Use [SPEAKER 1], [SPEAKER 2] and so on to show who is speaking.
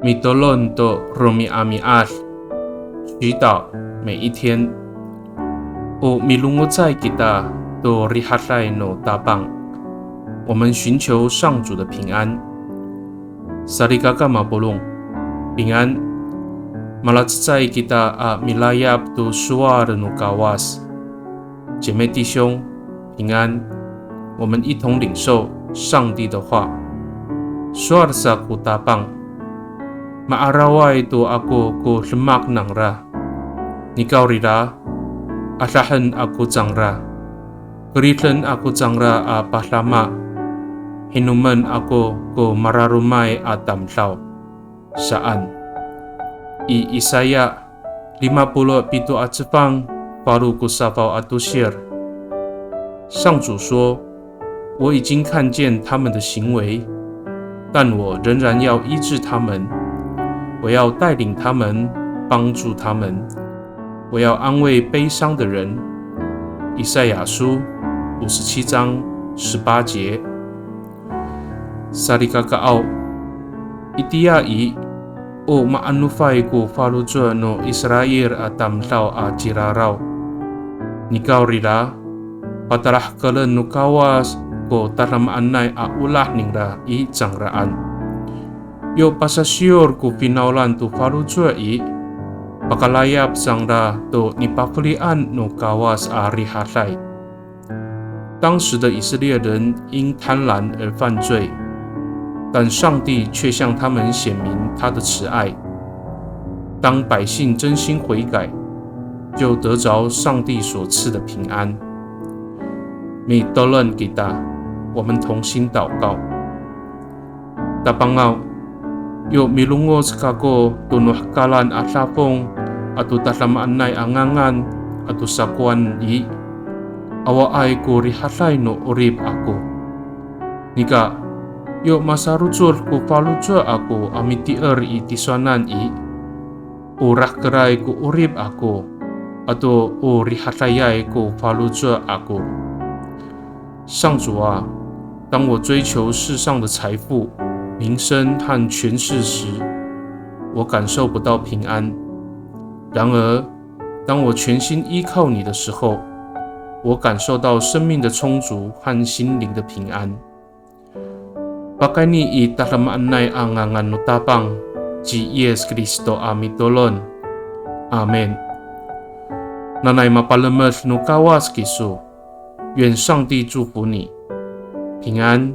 [SPEAKER 1] 米多伦多罗米阿米阿，祈祷每一天。O milungo在吉达多里哈塞诺大棒，我们寻求上主的平安。萨利嘎嘎马波隆，平安。马拉兹在吉达阿米拉亚多苏瓦的努嘎瓦斯，姐妹弟兄，平安。我们一同领受上帝的话。苏瓦的萨古大棒。Maaraway to ako ko semak nang ra. Nikaw rira, asahan ako jangra. Keritan ako jangra a paslama. Hinuman ako ko mararumay at tamsaw. Saan? I Isaya 57 at sepang baru ko safaw at usir. 上主说，我已经看见他们的行为，但我仍然要医治他们。我要带领他们，帮助他们。我要安慰悲伤的人。以赛亚书57章18节。萨利嘎嘎奥，伊迪亚伊，o maanufay ko falujo no Israel atam sao a jiraraw. Nikaw rira, patarah kalen no kawas ko taramaan a ulah ningra i jangraan. Yo pasasyor ku pinaulan tu falujo i, pakalayap sangra to nipaklian no kawas a rihasai. 当时的以色列人因贪婪而犯罪，但上帝却向他们显明他的慈爱。当百姓真心悔改，就得着上帝所赐的平安。米多伦给达，我们同心祷告。大邦奥。Yo milungo kako tunuh kalan asapong atu tasamaan nay angangan atu sakuan i awa ay ko rihasay no urib ako. Nika, yo masarutsur ko falujo ako amitier i tisonan i urah keray ko urib ako atu o rihasayay ko falujo ako. 上主啊，当我追求世上的财富、名声和权势时，我感受不到平安。然而，当我全心依靠你的时候，我感受到生命的充足和心灵的平安。Pakai ni i tatamaan nay angangan nutapang, ji Yesus Kristo amitolon. Amen. Nanay mapalamas no kawas kisu. 愿上帝祝福你，平安。